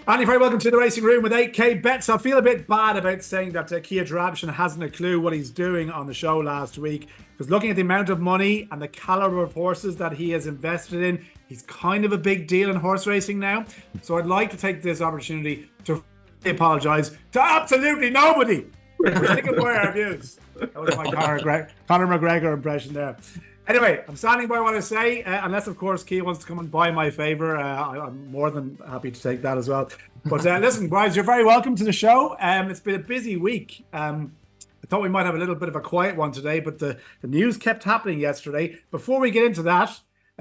Andy, very welcome to the Racing Room with 8K Bets. I feel a bit bad about saying that Kia Drabshan hasn't a clue what he's doing on the show last week, because looking at the amount of money and the caliber of horses that he has invested in, he's kind of a big deal in horse racing now. So I'd like to take this opportunity to apologise to absolutely nobody for taking away our views. That was my Conor McGregor impression there. Anyway, I'm standing by what I say, unless, of course, Kia wants to come and buy my favour. I'm more than happy to take that as well. But listen, guys, you're very welcome to the show. It's been a busy week. I thought we might have a little bit of a quiet one today, but the news kept happening yesterday. Before we get into that,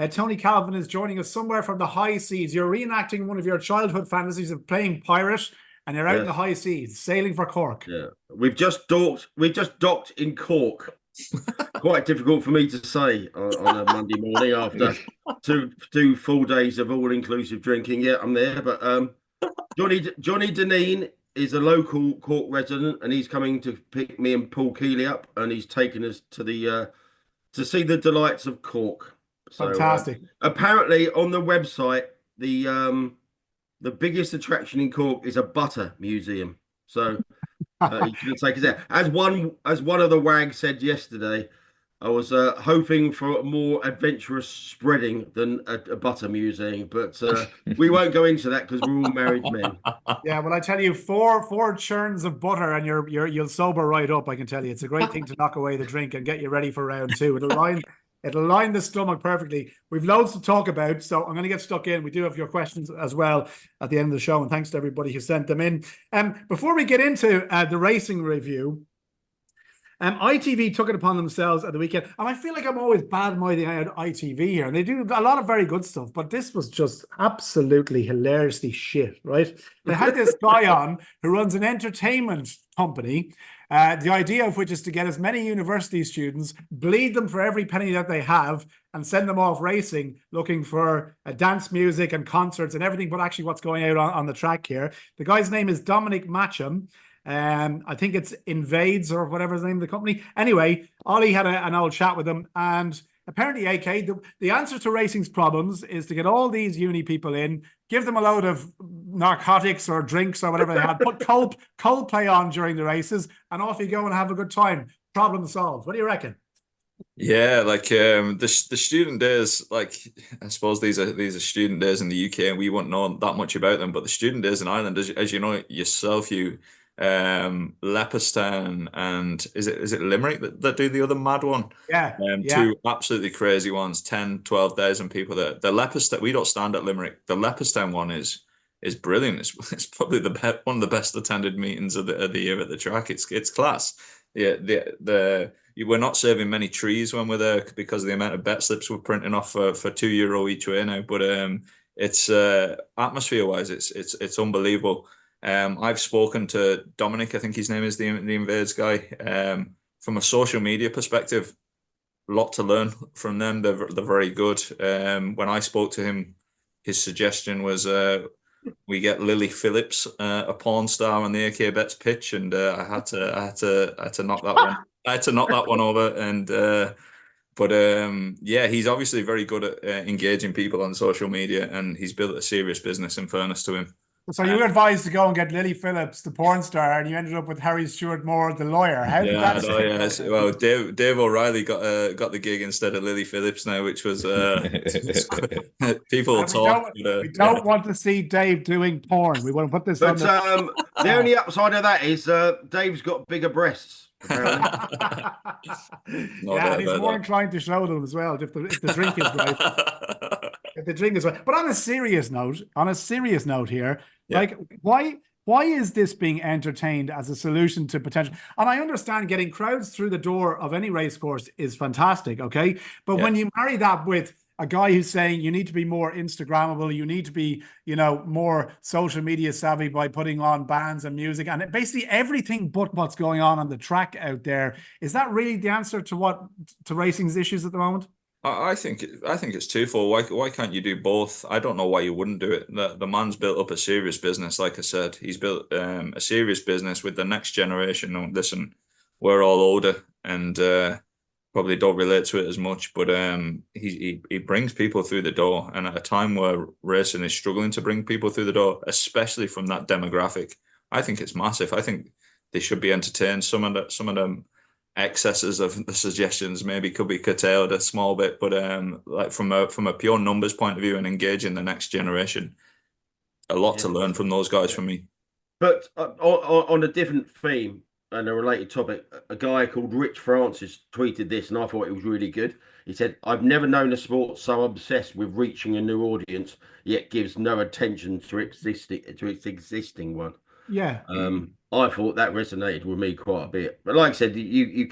Tony Calvin is joining us somewhere from the high seas. You're reenacting one of your childhood fantasies of playing pirate, and you're out in the high seas, sailing for Cork. Yeah, we've just docked in Cork. Quite difficult for me to say on a Monday morning after two full days of all-inclusive drinking. Yeah, I'm there, but Johnny Deneen is a local Cork resident, and he's coming to pick me and Paul Keeley up, and he's taken us to the to see the delights of Cork. So, fantastic. Apparently, on the website, the biggest attraction in Cork is a butter museum. So. He couldn't take us there. As one of the wags said yesterday, I was hoping for a more adventurous spreading than a butter museum, but we won't go into that because we're all married men. Yeah, well, I tell you, four churns of butter and you'll sober right up. I can tell you, it's a great thing to knock away the drink and get you ready for round two. It'll line the stomach perfectly. We've loads to talk about, so I'm going to get stuck in. We do have your questions as well at the end of the show, and thanks to everybody who sent them in. Before we get into the racing review, ITV took it upon themselves at the weekend, and I feel like I'm always bad-mouthing out ITV here, and they do a lot of very good stuff, but this was just absolutely hilariously shit, right? They had this guy on who runs an entertainment company, the idea of which is to get as many university students, bleed them for every penny that they have, and send them off racing, looking for dance music and concerts and everything but actually what's going out on the track here. The guy's name is Dominic Matcham. I think it's Invades or whatever his name of the company. Anyway, Ollie had an old chat with him, and apparently, AK, the answer to racing's problems is to get all these uni people in, give them a load of narcotics or drinks or whatever they had, put Coldplay on during the races, and off you go and have a good time. Problem solved. What do you reckon? Yeah, like the student days, like I suppose these are student days in the UK, and we won't know that much about them. But the student days in Ireland, as you know yourself, Leopardstown and is it Limerick that do the other mad one? Yeah, two absolutely crazy ones, 10, 12,000 people there. The Leopardstown, we don't stand at Limerick. The Leopardstown one is brilliant. It's probably one of the best attended meetings of the year at the track. It's class. Yeah, we're not saving many trees when we're there because of the amount of bet slips we're printing off for €2 each way now. But it's atmosphere wise, it's unbelievable. I've spoken to Dominic, I think his name is the Invades guy. From a social media perspective, a lot to learn from them. They're very good. When I spoke to him, his suggestion was we get Lily Phillips, a porn star, on the AK Bets pitch, and I had to knock that one. I had to knock that one over, and yeah, he's obviously very good at engaging people on social media, and he's built a serious business. In fairness to him. So you were advised to go and get Lily Phillips, the porn star, and you ended up with Harry Stewart Moore, the lawyer. How did that? Yes. Well, Dave O'Reilly got the gig instead of Lily Phillips now, which was people talk. We don't want to see Dave doing porn. We want to put this on. The only upside of that is Dave's got bigger breasts. Yeah, and he's more inclined to show them as well if the drink is right. If the drink is right. But on a serious note here, like why is this being entertained as a solution to potential? And I understand getting crowds through the door of any race course is fantastic, okay? But when you marry that with a guy who's saying you need to be more Instagrammable, you need to be, more social media savvy by putting on bands and music and basically everything but what's going on the track out there. Is that really the answer to racing's issues at the moment? I think it's twofold. Why can't you do both? I don't know why you wouldn't do it. The man's built up a serious business. Like I said, he's built a serious business with the next generation. Listen, we're all older, and probably don't relate to it as much, but he brings people through the door, and at a time where racing is struggling to bring people through the door, especially from that demographic, I think it's massive. I think they should be entertained. Some of them excesses of the suggestions maybe could be curtailed a small bit, but like from a pure numbers point of view and engaging the next generation, a lot to learn from those guys for me. But on a different theme and a related topic, a guy called Rich Francis tweeted this, and I thought it was really good. He said, "I've never known a sport so obsessed with reaching a new audience, yet gives no attention to its existing one." Yeah. I thought that resonated with me quite a bit. But like I said, you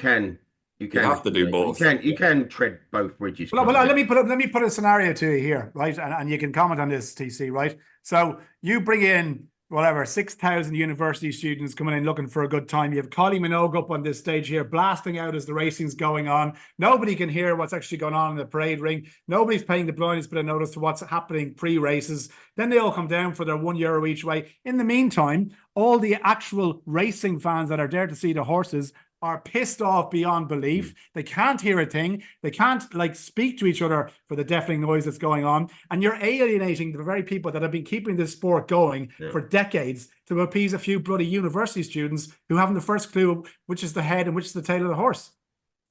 have to do both. You can tread both bridges. Well, let me put a scenario to you here, right? And you can comment on this, TC, right? So you bring in whatever 6,000 university students coming in looking for a good time. You have Kylie Minogue up on this stage here, blasting out as the racing's going on. Nobody can hear what's actually going on in the parade ring. Nobody's paying the blindest bit of notice to what's happening pre-races. Then they all come down for their €1 each way. In the meantime, all the actual racing fans that are there to see the horses are pissed off beyond belief. They can't hear a thing. They can't speak to each other for the deafening noise that's going on. And you're alienating the very people that have been keeping this sport going for decades to appease a few bloody university students who haven't the first clue which is the head and which is the tail of the horse.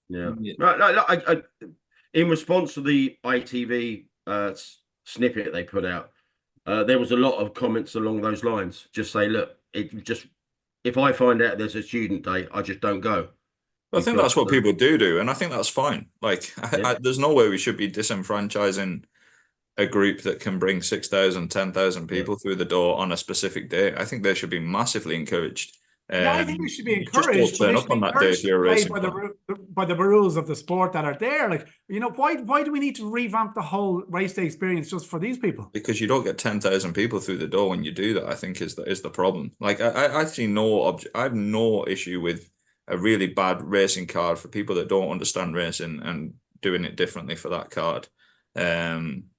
Yeah. Right. In response to the ITV snippet they put out, there was a lot of comments along those lines. Just say, look, if I find out there's a student day, I just don't go. I think that's what people do, and I think that's fine. Like, there's no way we should be disenfranchising a group that can bring 6,000, 10,000 people through the door on a specific day. I think they should be massively encouraged. I think they should be encouraged. Just don't turn up on that day if you're a racing by the rules of the sport that are there. Like, why do we need to revamp the whole race day experience just for these people? Because you don't get 10,000 people through the door when you do that. I think is the problem. Like, I have no issue with a really bad racing card for people that don't understand racing and doing it differently for that card.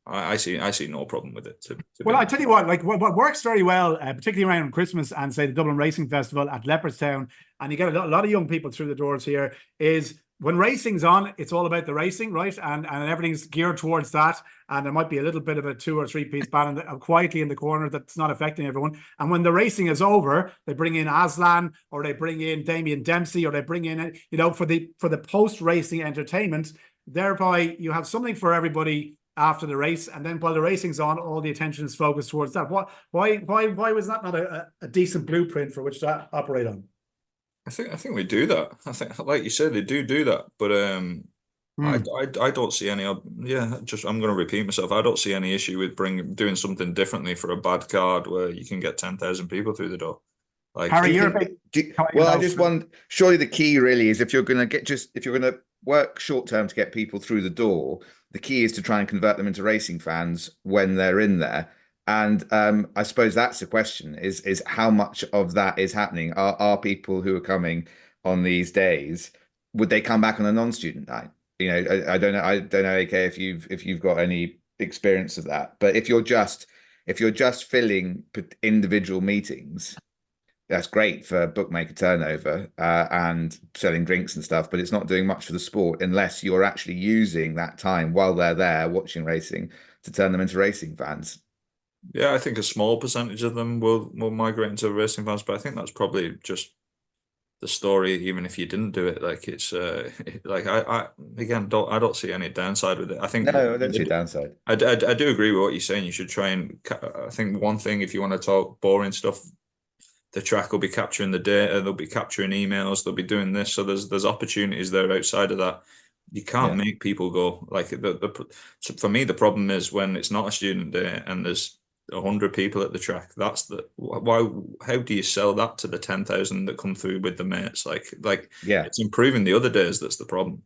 I see no problem with it. Well, I tell you what, what works very well, particularly around Christmas and say the Dublin Racing Festival at Leopardstown, and you get a lot of young people through the doors here, is when racing's on, it's all about the racing, right? And everything's geared towards that. And there might be a little bit of a 2 or 3 piece band quietly in the corner that's not affecting everyone. And when the racing is over, they bring in Aslan, or they bring in Damien Dempsey, or they bring in, for the post racing entertainment. Thereby, you have something for everybody after the race, and then while the racing's on, all the attention is focused towards that. Why was that not a decent blueprint for which to operate on? I think we do that. I think, like you said, they do that, but I don't see any. I'm going to repeat myself. I don't see any issue with doing something differently for a bad card where you can get 10,000 people through the door. Like, Harry, I just wonder. Surely the key really is if you're going to work short term to get people through the door, the key is to try and convert them into racing fans when they're in there. And I suppose that's the question: is how much of that is happening? Are people who are coming on these days, would they come back on a non-student night? I don't know. AK, if you've got any experience of that. But if you're just filling individual meetings, that's great for bookmaker turnover and selling drinks and stuff, but it's not doing much for the sport unless you're actually using that time while they're there watching racing to turn them into racing fans. Yeah, I think a small percentage of them will migrate into racing fans, but I think that's probably just the story. Even if you didn't do it, like it's I don't see any downside with it. I think no, I don't see a downside. I do agree with what you're saying. You should try and. I think one thing, if you want to talk boring stuff, the track will be capturing the data. They'll be capturing emails. They'll be doing this. So there's opportunities there outside of that. You can't make people go like so for me. The problem is when it's not a student day and there's 100 people at the track. That's why. How do you sell that to the 10,000 that come through with the mates? It's improving the other days that's the problem.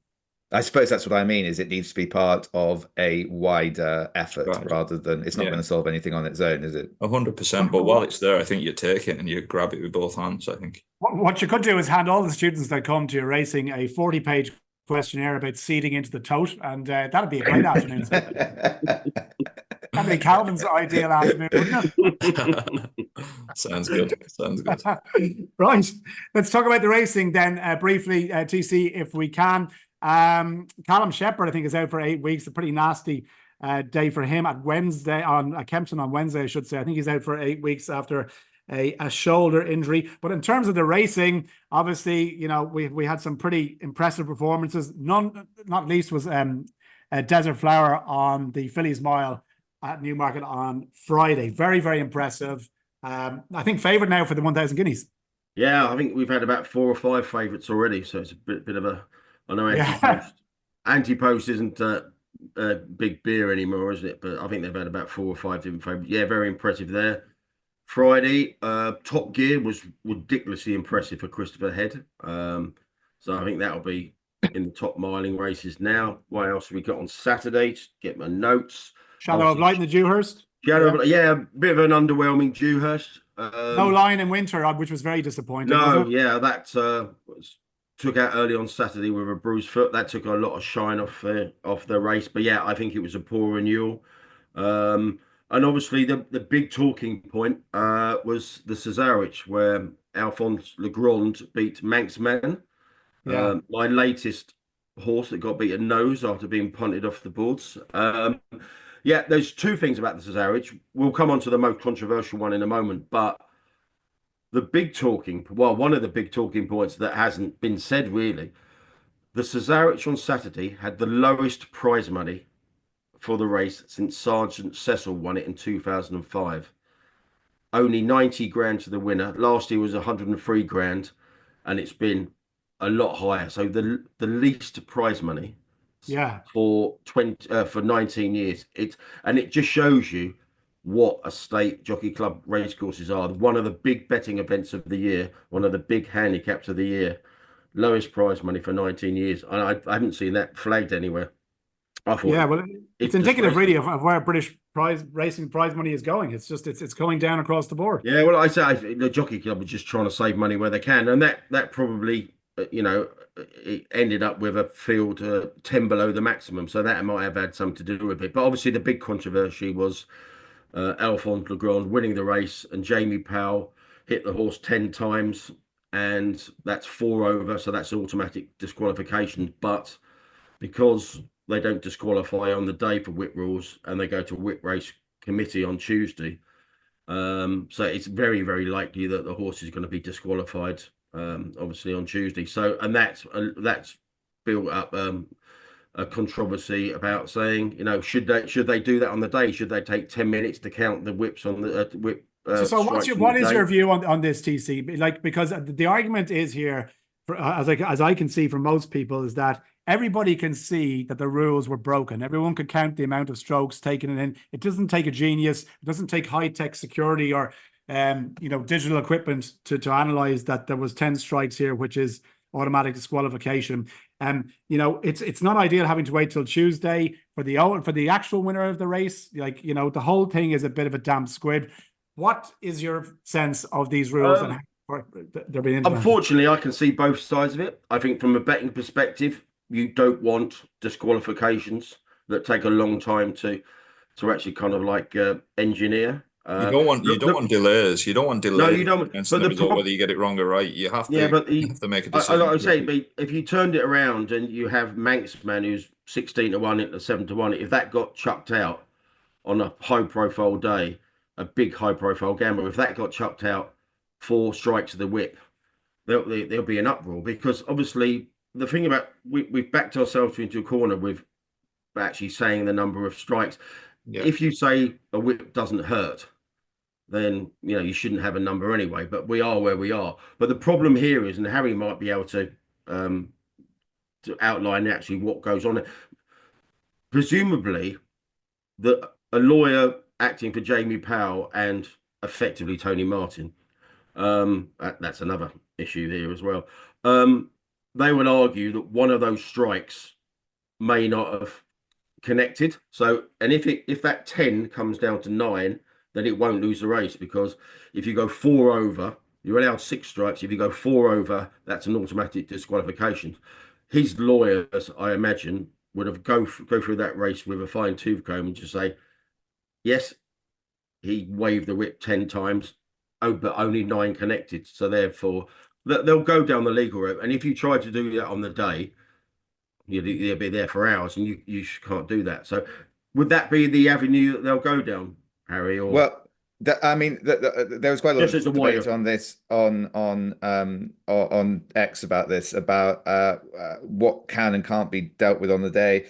I suppose that's what I mean. Is it needs to be part of a wider effort rather than it's not going to solve anything on its own, is it? 100%. But while it's there, I think you take it and you grab it with both hands. I think what you could do is hand all the students that come to your racing a 40-page questionnaire about seeding into the tote, and that'd be a great afternoon. That'd be Calvin's ideal afternoon, wouldn't it? Sounds good. Right. Let's talk about the racing then briefly, TC, if we can. Callum Shepherd, I think, is out for 8 weeks. A pretty nasty day for him at Wednesday on Kempton on Wednesday, I should say. I think he's out for 8 weeks after a shoulder injury. But in terms of the racing, obviously, you know, we had some pretty impressive performances. None, not least, was Desert Flower on the Phillies Mile at Newmarket on Friday. Very, very impressive. I think favourite now for the 1,000 guineas. Yeah, I think we've had about 4 or 5 favourites already, so it's a bit of a. I know Anti-Post isn't big beer anymore, isn't it? But I think they've had about 4 or 5 different favourites. Yeah, very impressive there. Friday, Top Gear was ridiculously impressive for Christopher Head. So I think that'll be in the top miling races now. What else have we got on Saturday? Just get my notes. Shadow of Light in the Dewhurst. Yeah, a bit of an underwhelming Dewhurst. No line in winter, which was very disappointing. No, yeah, that took out early on Saturday with a bruised foot. That took a lot of shine off the race. But yeah, I think it was a poor renewal. And obviously the big talking point was the Cesarewitch, where Alphonse Legrand beat Manxman. Yeah. My latest horse that got beaten nose after being punted off the boards. Yeah, there's 2 things about the Cesarewitch. We'll come on to the most controversial one in a moment, but one of the big talking points that hasn't been said really, the Cesarewitch on Saturday had the lowest prize money for the race since Sergeant Cecil won it in 2005. Only 90 grand to the winner. Last year was 103 grand, and it's been a lot higher. So the least prize money for 19 years. It just shows you what a state Jockey Club racecourses are. One of the big betting events of the year, one of the big handicaps of the year. Lowest prize money for 19 years. I haven't seen that flagged anywhere. Yeah, well, it's indicative really of where British racing prize money is going. It's just it's going down across the board. Yeah, well, I say the Jockey Club are just trying to save money where they can, and that probably it ended up with a field 10 below the maximum, so that might have had something to do with it. But obviously, the big controversy was Alphonse Legrand winning the race, and Jamie Powell hit the horse 10 times, and that's 4 over, so that's automatic disqualification. But because they don't disqualify on the day for whip rules, and they go to a whip race committee on Tuesday. So it's very, very likely that the horse is going to be disqualified, obviously on Tuesday. So, and that's built up a controversy about saying, should they do that on the day? Should they take 10 minutes to count the whips on the whip? So what is your view on this, TC? Like, because the argument is here, as I can see from most people, is that everybody can see that the rules were broken. Everyone could count the amount of strokes taken in. It doesn't take a genius. It doesn't take high-tech security or digital equipment to analyze that there was 10 strikes here, which is automatic disqualification. It's not ideal having to wait till Tuesday for the actual winner of the race. The whole thing is a bit of a damp squid. What is your sense of these rules and how they're being implemented? Unfortunately, I can see both sides of it. I think from a betting perspective, you don't want disqualifications that take a long time to actually kind of like engineer. You don't want delays. You don't want delays. No, you don't. But whether you get it wrong or right, you have to. Yeah, but you have to make a decision. Like I say, but if you turned it around and you have Manxman who's 16-1 into 7-1, if that got chucked out on a high-profile day, a big high-profile gamble, if that got chucked out 4 strikes of the whip, there'll be an uproar, because obviously the thing about we've backed ourselves into a corner with actually saying the number of strikes. Yeah. If you say a whip doesn't hurt, then you shouldn't have a number anyway. But we are where we are. But the problem here is, and Harry might be able to outline actually what goes on. Presumably, a lawyer acting for Jamie Powell and effectively Tony Martin. That's another issue here as well. They would argue that one of those strikes may not have connected. So, and if that 10 comes down to 9, then it won't lose the race, because if you go 4 over, you're allowed 6 strikes. If you go 4 over, that's an automatic disqualification. His lawyers, I imagine, would have go through that race with a fine tooth comb and just say, yes, he waved the whip 10 times, but only 9 connected. So therefore, they'll go down the legal route. And if you try to do that on the day, You'll be there for hours, and you can't do that. So, would that be the avenue that they'll go down, Harry? Or Well, I mean, there was quite a lot of debate on this on X about this, about what can and can't be dealt with on the day.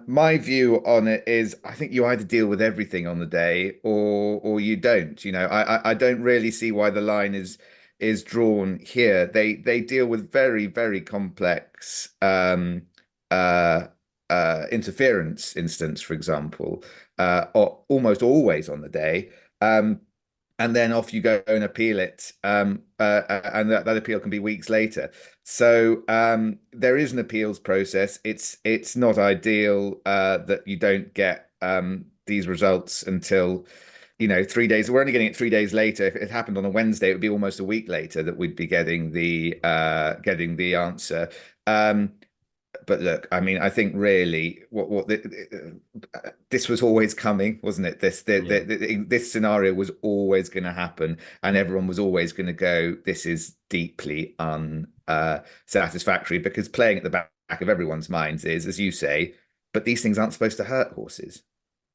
My view on it is, I think you either deal with everything on the day or you don't. I don't really see why the line is drawn here. They deal with very, very complex interference instance, for example, almost always on the day. And then off you go and appeal it, and that appeal can be weeks later. So there is an appeals process. It's not ideal that you don't get these results until 3 days. We're only getting it 3 days later. If it happened on a Wednesday, it would be almost a week later that we'd be getting the answer. But look, I mean, I think really this was always coming, wasn't it? This scenario was always going to happen, and everyone was always going to go, this is deeply unsatisfactory, because playing at the back of everyone's minds is, as you say, but these things aren't supposed to hurt horses.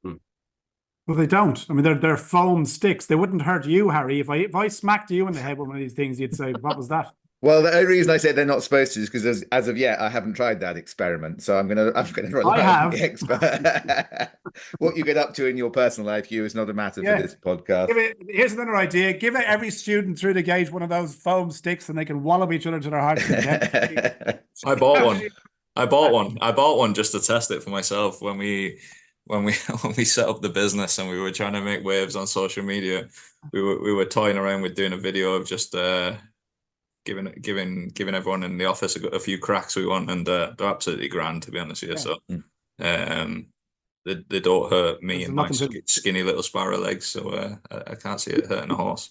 Well, they don't. I mean, they're foam sticks. They wouldn't hurt you, Harry. If I smacked you in the head with one of these things, you'd say, what was that? Well, the only reason I said they're not supposed to is because as of yet, I haven't tried that experiment. So I'm gonna rely on the expert. What you get up to in your personal life, Hugh, is not a matter for this podcast. Here's another idea. Give every student through the gate one of those foam sticks, and they can wallop each other to their heart's content. I bought one. I bought one just to test it for myself when we set up the business and we were trying to make waves on social media. We were toying around with doing a video of just giving everyone in the office a few cracks we want, and they're absolutely grand, to be honest with you. Yeah. So they don't hurt me and my skinny little sparrow legs, so I can't see it hurting a horse.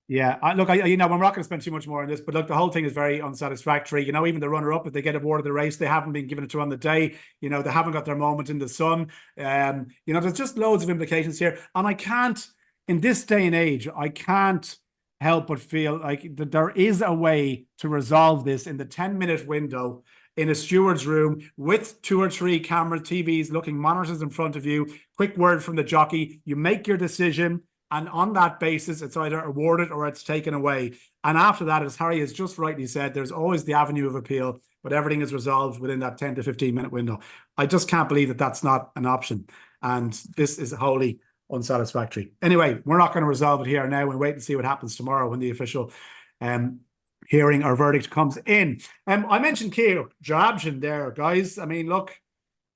Yeah, look, we're not going to spend too much more on this, but look, the whole thing is very unsatisfactory. Even the runner-up, if they get awarded the race, they haven't been given it to on the day. They haven't got their moment in the sun. There's just loads of implications here, and I can't, in this day and age, I can't help but feel like that there is a way to resolve this in the 10-minute window in a steward's room with 2 or 3 camera TVs looking monitors in front of you. Quick word from the jockey. You make your decision, and on that basis, it's either awarded or it's taken away. And after that, as Harry has just rightly said, there's always the avenue of appeal, but everything is resolved within that 10 to 15-minute window. I just can't believe that that's not an option, and this is wholly unsatisfactory. Anyway, we're not going to resolve it here now. We'll wait and see what happens tomorrow when the official hearing or verdict comes in. I mentioned Keo Jabshin there, guys. I mean, look,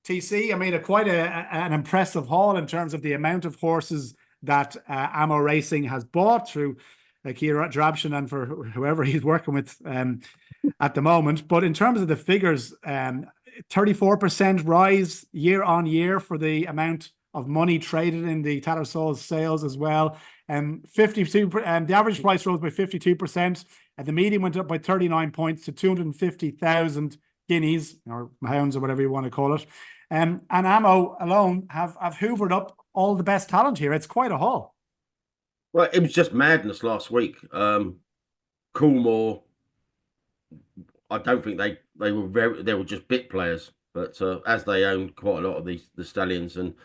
TC, I mean, quite an impressive haul in terms of the amount of horses that Ammo Racing has bought through Keo Jabshin and for whoever he's working with at the moment. But in terms of the figures, 34% rise year on year for the amount of money traded in the Tattersall's sales as well. 52. The average price rose by 52%, and the median went up by 39 points to 250,000 guineas or pounds or whatever you want to call it. And Ammo alone have hoovered up all the best talent here. It's quite a haul. Well, it was just madness last week. Coolmore, I don't think they were just bit players, but as they owned quite a lot of the stallions and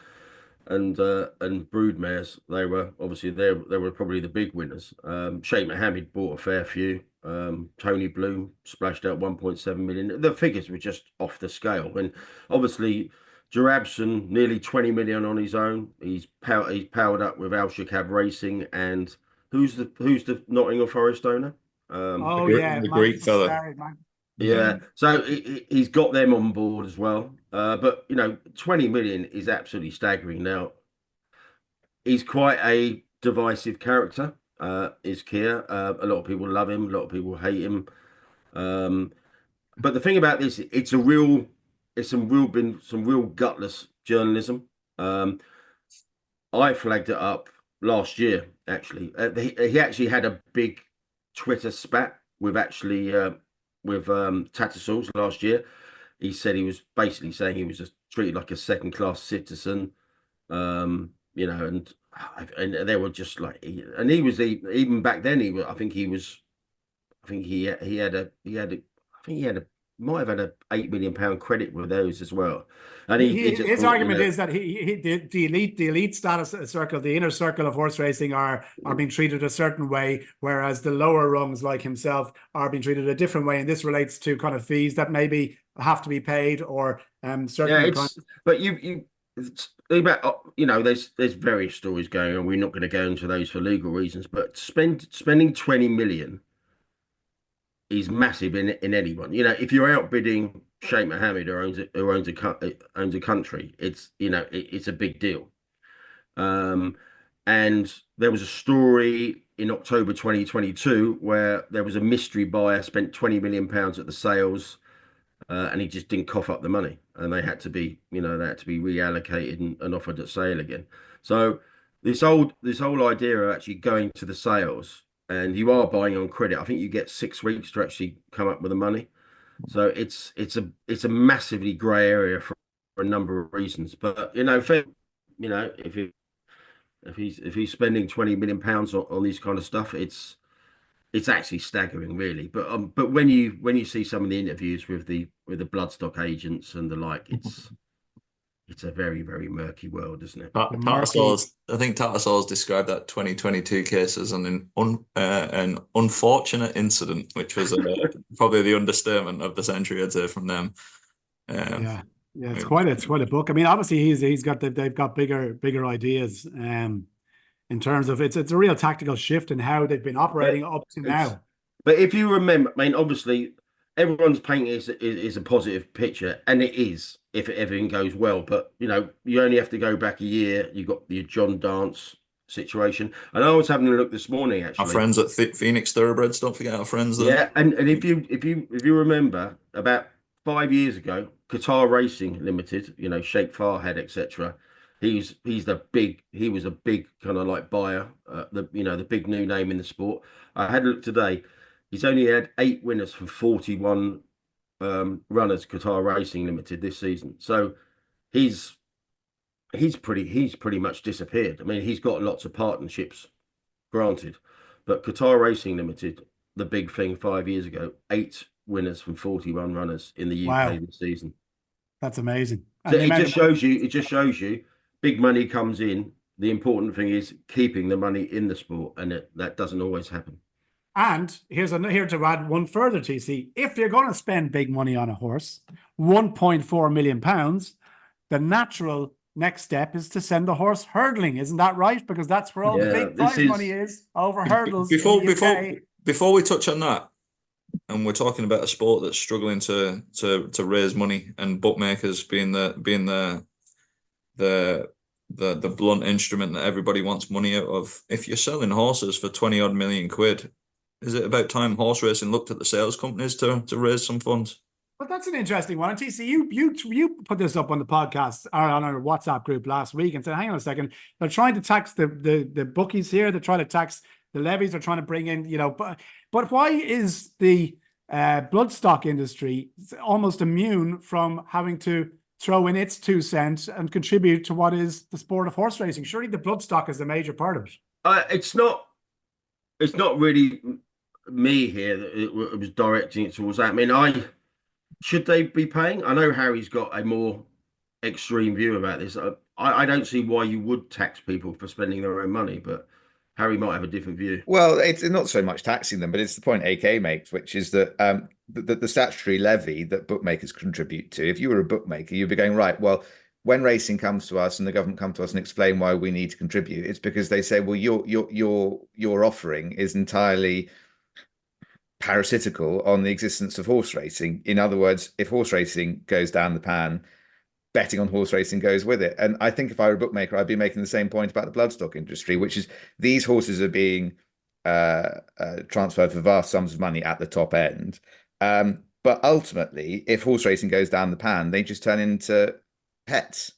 broodmares, they were obviously they were probably the big winners. Sheikh Mohammed bought a fair few. Tony Bloom splashed out 1.7 million. The figures were just off the scale, and obviously Jarabson nearly 20 million on his own. He's powered up with Al Shakab Racing, and who's the Nottingham Forest owner? The Greek fella. Yeah, so he's got them on board as well. But 20 million is absolutely staggering. Now, he's quite a divisive character. Is Keir. A lot of people love him. A lot of people hate him. But the thing about this, it's some real gutless journalism. I flagged it up last year. Actually, he actually had a big Twitter spat with Tattersall's last year. He said he was basically saying he was just treated like a second-class citizen, and they were just like, and he was even back then. He had a might have had a £8 million credit with those as well. And he just his thought, argument is that the elite status circle, the inner circle of horse racing are being treated a certain way, whereas the lower rungs like himself are being treated a different way. And this relates to kind of fees that maybe have to be paid or certain. Yeah, but it's about, there's various stories going on. We're not going to go into those for legal reasons, but spending 20 million is massive in anyone. If you're outbidding Sheikh Mohammed, who owns a country, it's a big deal. And there was a story in October 2022 where there was a mystery buyer spent £20 million at the sales, and he just didn't cough up the money, and they had to be reallocated and offered at sale again. So this whole idea of actually going to the sales, and you are buying on credit. I think you get 6 weeks to actually come up with the money. So it's a massively grey area for a number of reasons. But if he's spending £20 million on this kind of stuff, it's actually staggering, really. But when you see some of the interviews with the Bloodstock agents and the like, it's a very, very murky world, isn't it? I think Tattersall's described that 2022 case as an unfortunate incident, which was probably the understatement of the century, I'd say, from them. Yeah, it's quite a book. I mean, obviously they've got bigger ideas. In terms of it's a real tactical shift in how they've been operating up to now. But if you remember, I mean, obviously everyone's painting is a positive picture, and it is if everything goes well. But you only have to go back a year. You got the John Dance situation, and I was having a look this morning. Actually, our friends at Phoenix Thoroughbreds, don't forget our friends there. Yeah, and if you remember, about 5 years ago, Qatar Racing Limited, Sheikh Farhad, etc. He was a big kind of like buyer, the big new name in the sport. I had a look today. He's only had 8 winners from 41 runners, Qatar Racing Limited, this season. So he's pretty much disappeared. I mean, he's got lots of partnerships, granted, but Qatar Racing Limited, the big thing 5 years ago, 8 winners from 41 runners in the UK this season. That's amazing. So it just shows you big money comes in. The important thing is keeping the money in the sport, and that doesn't always happen. And here to add one further, TC. If you're going to spend big money on a horse, £1.4 million, the natural next step is to send the horse hurdling. Isn't that right? Because that's where all the big prize money is, over hurdles. Before we touch on that, and we're talking about a sport that's struggling to raise money, and bookmakers being the blunt instrument that everybody wants money out of. If you're selling horses for 20 odd million quid, is it about time horse racing looked at the sales companies to raise some funds? But that's an interesting one. And TC, you put this up on the podcast or on our WhatsApp group last week and said, hang on a second, they're trying to tax the bookies here, they're trying to tax the levies, they're trying to bring in, but why is the bloodstock industry almost immune from having to throw in its 2 cents and contribute to what is the sport of horse racing? Surely the bloodstock is a major part of it. It's not really me here that it was directing it towards that. I mean, should they be paying? I know Harry's got a more extreme view about this. I don't see why you would tax people for spending their own money, but Harry might have a different view. Well, it's not so much taxing them, but it's the point AK makes, which is that the statutory levy that bookmakers contribute to, if you were a bookmaker, you'd be going, right, well, when racing comes to us and the government come to us and explain why we need to contribute, it's because they say, well, your offering is entirely parasitical on the existence of horse racing. In other words, if horse racing goes down the pan, betting on horse racing goes with it. And I think if I were a bookmaker, I'd be making the same point about the bloodstock industry, which is these horses are being transferred for vast sums of money at the top end. But ultimately, if horse racing goes down the pan, they just turn into pets,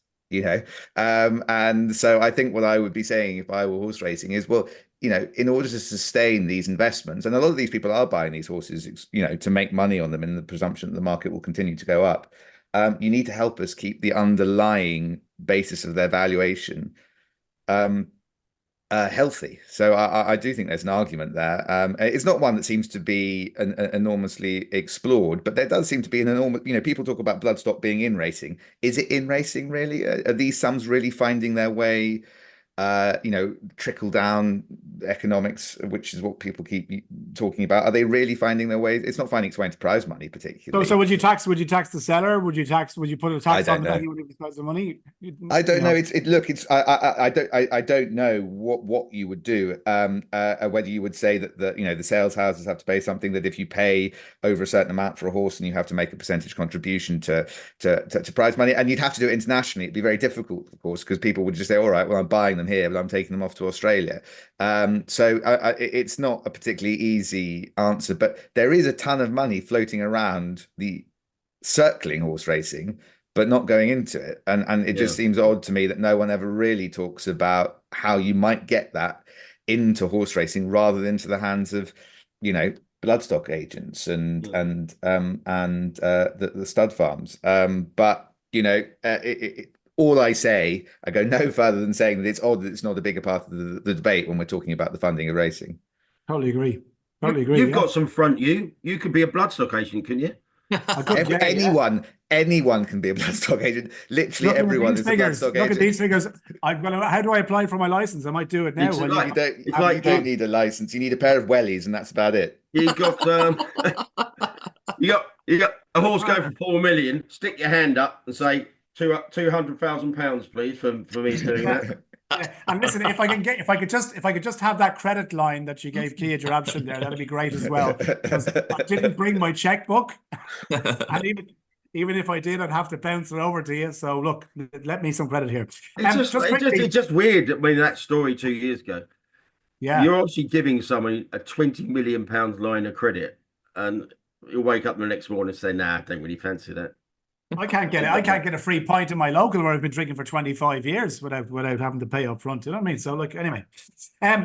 and so I think what I would be saying if I were horse racing is, well, in order to sustain these investments, and a lot of these people are buying these horses, to make money on them in the presumption that the market will continue to go up, you need to help us keep the underlying basis of their valuation healthy. So I do think there's an argument there. It's not one that seems to be enormously explored, but there does seem to be an enormous, people talk about Bloodstock being in racing. Is it in racing really? Are these sums really finding their way, trickle down economics, which is what people keep talking about? Are they really finding their way? It's not finding its way into prize money particularly. So would you tax the seller? Would you put a tax on the guy who would have the money? I don't know. I don't know what you would do. Whether you would say that the sales houses have to pay something, that if you pay over a certain amount for a horse and you have to make a percentage contribution to prize money, and you'd have to do it internationally. It'd be very difficult, of course, because people would just say, all right, well, I'm buying them here, but I'm taking them off to Australia. So it's not a particularly easy answer, but there is a ton of money floating around the circling horse racing, but not going into it. And it just seems odd to me that no one ever really talks about how you might get that into horse racing rather than into the hands of, bloodstock agents and the stud farms. But all I say, I go no further than saying that it's odd that it's not a bigger part of the debate when we're talking about the funding of racing. Totally agree. You've got some front. You could be a bloodstock agent, couldn't you? Anyone can be a bloodstock agent. Literally everyone is a bloodstock agent. Look at these figures. How do I apply for my license? I might do it now. You don't need a license. You need a pair of wellies, and that's about it. You've got you got a horse going for 4 million. Stick your hand up and say £200,000, please, for me doing that. Yeah. And listen, if I could just have that credit line that you gave Kia Jarabshin there, that'd be great as well. Because I didn't bring my checkbook, and even if I did, I'd have to bounce it over to you. So look, let me some credit here. It's just weird. I mean, that story 2 years ago. Yeah, you're obviously giving someone a £20 million line of credit, and you'll wake up the next morning and say, "Nah, I don't really fancy that." I can't get it. I can't get a free pint in my local where I've been drinking for 25 years without having to pay up front. You know what I mean? So look, anyway.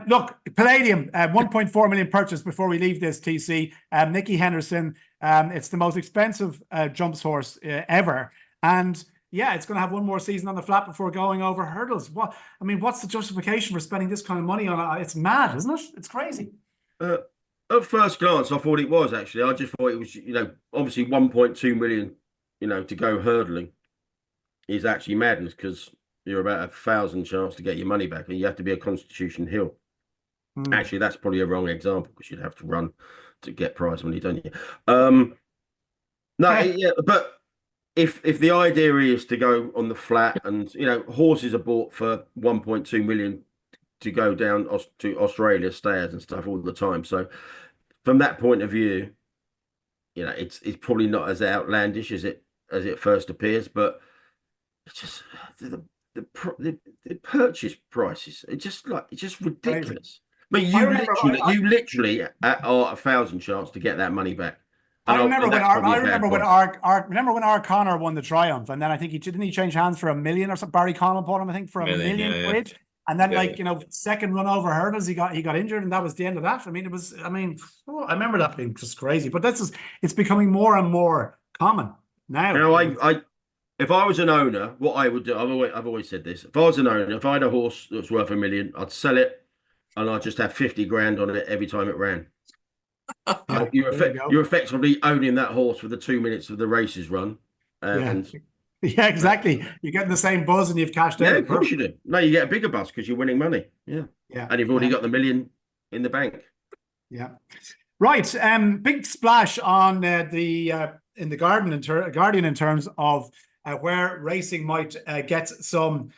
Look, Palladium, 1.4 million purchase before we leave this TC. Nicky Henderson, it's the most expensive jumps horse ever. And yeah, it's going to have one more season on the flat before going over hurdles. What's the justification for spending this kind of money on it? It's mad, isn't it? It's crazy. At first glance, I thought it was actually. I just thought it was, obviously 1.2 million. To go hurdling is actually madness, because you're about 1,000 chance to get your money back, and you have to be a Constitution Hill. Actually, that's probably a wrong example, because you'd have to run to get prize money, don't you? But if the idea is to go on the flat, and horses are bought for 1.2 million to go down to Australia, stayers and stuff all the time. So from that point of view, it's probably not as outlandish as it first appears, but it's just the purchase prices. It's just ridiculous. But you literally are 1,000 chance to get that money back. I remember when Art Connor won the Triumph, and then I think he change hands for $1 million or something. Barry Connell bought him, I think, for $1 million quid. And then, second run over hurdles, he got injured, and that was the end of that. I remember that being just crazy. But it's becoming more and more common now. If I was an owner, what I would do, I've always said this. If I was an owner, if I had a horse that's worth $1 million, I'd sell it, and I'd just have 50 grand on it every time it ran. You're effectively owning that horse for the 2 minutes of the races run. Yeah, exactly. You're getting the same buzz, and you've cashed out. Yeah, of course you do. No, you get a bigger buzz because you're winning money. Yeah. And you've already got the $1 million in the bank. Yeah. Right. Big splash on in the Guardian in terms of where racing might get some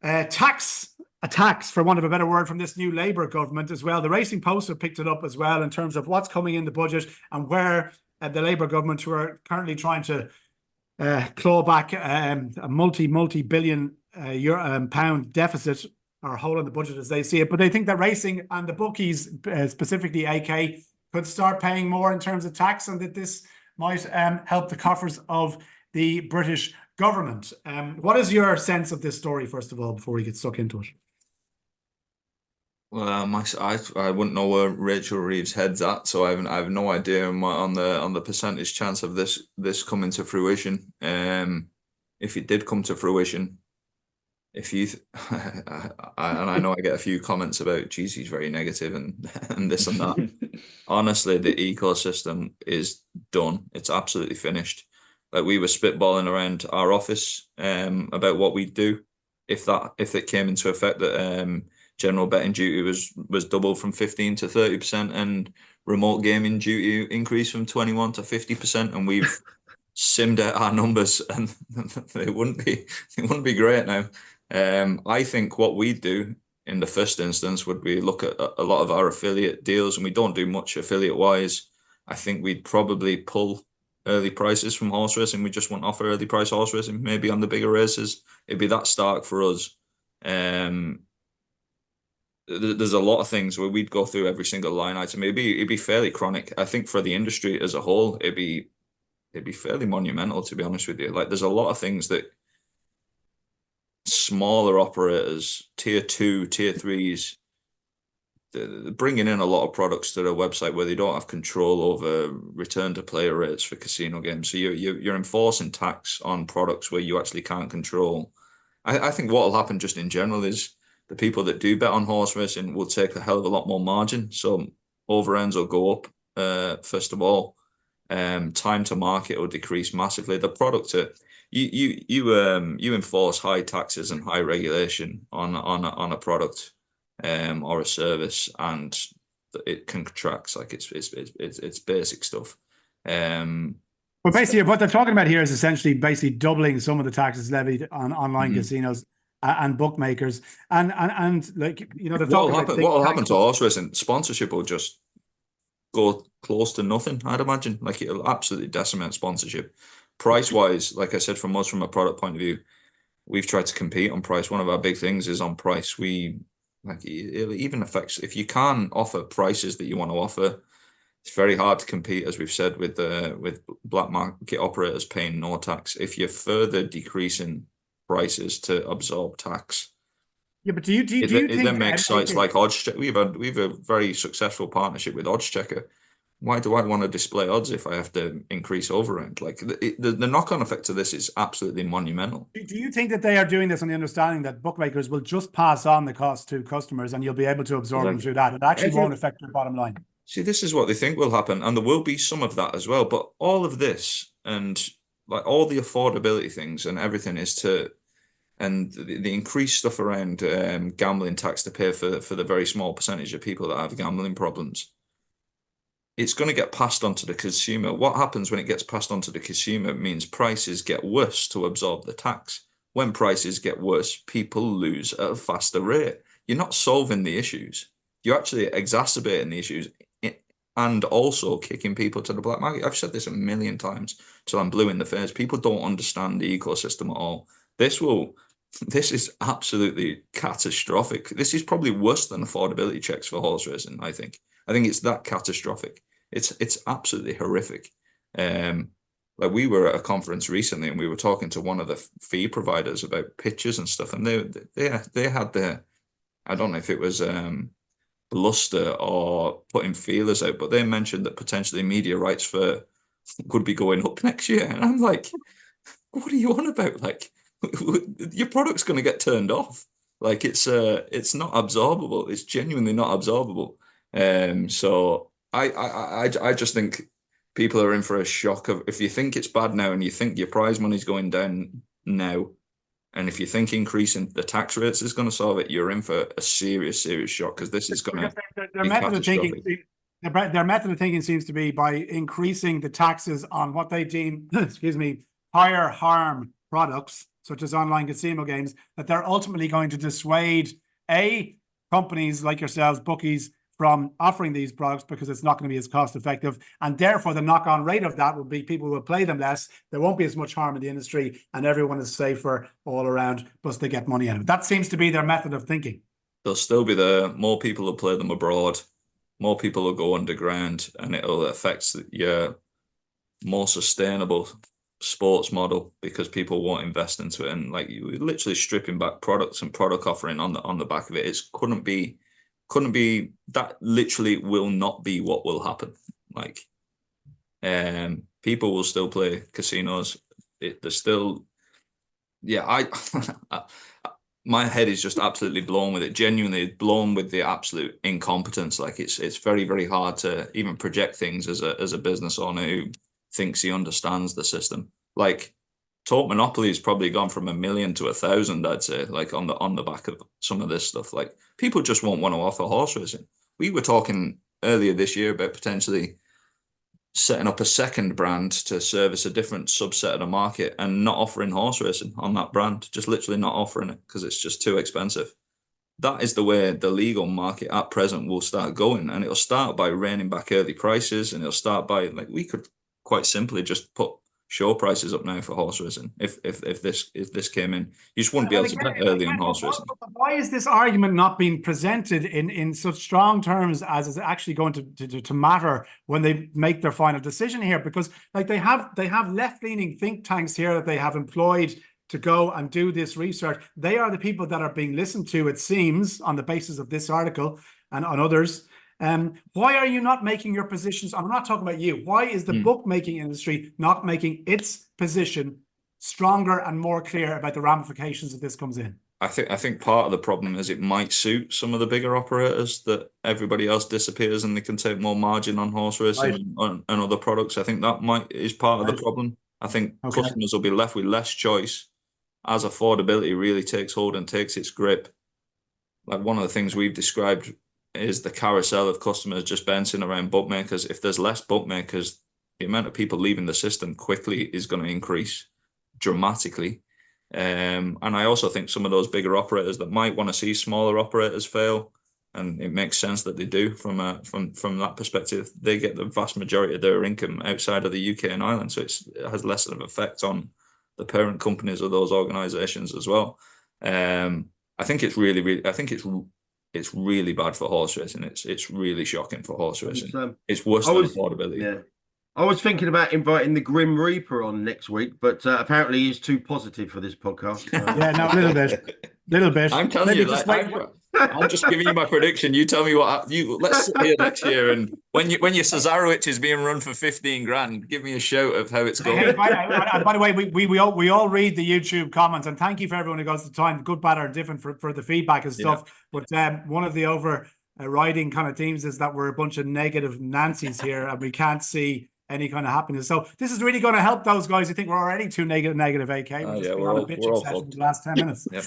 tax attacks, for want of a better word, from this new Labour government as well. The Racing Post have picked it up as well in terms of what's coming in the budget, and where the Labour government, who are currently trying to claw back a multi-billion pound deficit, or hole in the budget as they see it. But they think that racing and the bookies, specifically AK, could start paying more in terms of tax, and that this might help the coffers of the British government. What is your sense of this story, first of all, before we get stuck into it? Well, I wouldn't know where Rachel Reeves' head's at, so I have no idea on the percentage chance of this coming to fruition. If it did come to fruition, if you, and I know I get a few comments about, geez, he's very negative and this and that. Honestly, the ecosystem is done. It's absolutely finished. Like, we were spitballing around our office about what we'd do if it came into effect that general betting duty was doubled from 15 to 30% and remote gaming duty increased from 21 to 50%, and we've simmed out our numbers, and they wouldn't be great now. I think what we do in the first instance would be look at a lot of our affiliate deals, and we don't do much affiliate wise. I think we'd probably pull early prices from horse racing. We just won't offer early price horse racing, maybe on the bigger races. It'd be that stark for us. There's a lot of things where we'd go through every single line item. It'd be fairly chronic. I think for the industry as a whole, it'd be fairly monumental, to be honest with you. Like, there's a lot of things that smaller operators, tier 2, tier 3s, they're bringing in a lot of products to their website where they don't have control over return to player rates for casino games. So you're enforcing tax on products where you actually can't control. I think what will happen just in general is the people that do bet on horse racing will take a hell of a lot more margin. So overruns will go up, first of all. Time to market will decrease massively. The product, you enforce high taxes and high regulation on a product or a service, and it contracts. Like, it's basic stuff. Well, basically, what they're talking about here is essentially basically doubling some of the taxes levied on online casinos and bookmakers, and like, you know, what will happen to horse racing? Sponsorship will just go close to nothing, I'd imagine. Like, it'll absolutely decimate sponsorship. Price wise, like I said, from a product point of view, we've tried to compete on price. One of our big things is on price. It even affects, if you can't offer prices that you want to offer, it's very hard to compete, as we've said, with black market operators paying no tax. If you're further decreasing prices to absorb tax, yeah, but do you think it then makes sites like OddsChecker? We've a very successful partnership with OddsChecker. Why do I want to display odds if I have to increase overround? Like, the knock-on effect of this is absolutely monumental. Do you think that they are doing this on the understanding that bookmakers will just pass on the cost to customers and you'll be able to absorb them through that? It actually won't affect your bottom line. See, this is what they think will happen, and there will be some of that as well. But all of this and like all the affordability things and everything and the increased stuff around gambling tax to pay for the very small percentage of people that have gambling problems, it's going to get passed on to the consumer. What happens when it gets passed on to the consumer means prices get worse to absorb the tax. When prices get worse, people lose at a faster rate. You're not solving the issues. You're actually exacerbating the issues and also kicking people to the black market. I've said this a million times till I'm blue in the face. People don't understand the ecosystem at all. This is absolutely catastrophic. This is probably worse than affordability checks for horse racing, I think. I think it's that catastrophic. It's absolutely horrific. Like, we were at a conference recently and we were talking to one of the fee providers about pitches and stuff, and they had their, I don't know if it was bluster or putting feelers out, but they mentioned that potentially media rights could be going up next year. And I'm like, what are you on about? Like, your product's going to get turned off. Like, it's not absorbable. It's genuinely not absorbable. So I just think people are in for a shock of, if you think it's bad now and you think your prize money's going down now, and if you think increasing the tax rates is going to solve it, you're in for a serious shock, because this is going to their method of thinking. Their method of thinking seems to be by increasing the taxes on what they deem, higher harm products, such as online casino games, that they're ultimately going to dissuade companies like yourselves, bookies, from offering these products because it's not going to be as cost effective, and therefore the knock-on rate of that will be people will play them less. There won't be as much harm in the industry, and everyone is safer all around. Plus, they get money out of it. That seems to be their method of thinking. They'll still be there. More people will play them abroad. More people will go underground, and it'll affect your more sustainable sports model because people won't invest into it. And like, you literally stripping back products and product offering on the back of it. It couldn't be that. Literally will not be what will happen. Like, people will still play casinos. There's still, yeah, my head is just absolutely blown with it. Genuinely blown with the absolute incompetence. Like it's very, very hard to even project things as a business owner who thinks he understands the system. Like Talk Monopoly has probably gone from 1 million to 1,000, I'd say, like on the back of some of this stuff. Like people just won't want to offer horse racing. We were talking earlier this year about potentially setting up a second brand to service a different subset of the market and not offering horse racing on that brand, just literally not offering it because it's just too expensive. That is the way the legal market at present will start going, and it'll start by reining back early prices, and it'll start by, like, we could quite simply just put show prices up now for horse racing. If this came in, you just wouldn't be able to bet early on horse racing. Why is this argument not being presented in such strong terms as is actually going to matter when they make their final decision here? Because like they have left-leaning think tanks here that they have employed to go and do this research. They are the people that are being listened to, it seems, on the basis of this article and on others. Why are you not making your positions? I'm not talking about you. Why is the bookmaking industry not making its position stronger and more clear about the ramifications if this comes in? I think part of the problem is it might suit some of the bigger operators that everybody else disappears and they can take more margin on horse racing and other products. I think that is part of the problem. I think customers will be left with less choice as affordability really takes hold and takes its grip. Like one of the things we've described is the carousel of customers just bouncing around bookmakers. If there's less bookmakers, the amount of people leaving the system quickly is going to increase dramatically. And I also think some of those bigger operators that might want to see smaller operators fail, and it makes sense that they do from that perspective, they get the vast majority of their income outside of the UK and Ireland, so it has less of an effect on the parent companies of those organizations as well. I think it's really it's really bad for horse racing. It's really shocking for horse racing. It's worse than affordability. Yeah. I was thinking about inviting the Grim Reaper on next week, but apparently he's too positive for this podcast. Yeah, no, a little bit. I'm telling you, I'm just giving you my prediction. You tell me let's sit here next year, and when your Cesarewicz is being run for 15 grand, give me a shout of how it's going. Hey, by the way, we all read the YouTube comments, and thank you for everyone who goes to time, good, bad, or different for the feedback and stuff. Yeah. But one of the overriding kind of themes is that we're a bunch of negative Nancys here, and we can't see any kind of happiness. So this is really going to help those guys who think we're already too negative, AK. We're all session the last 10 minutes. Yep.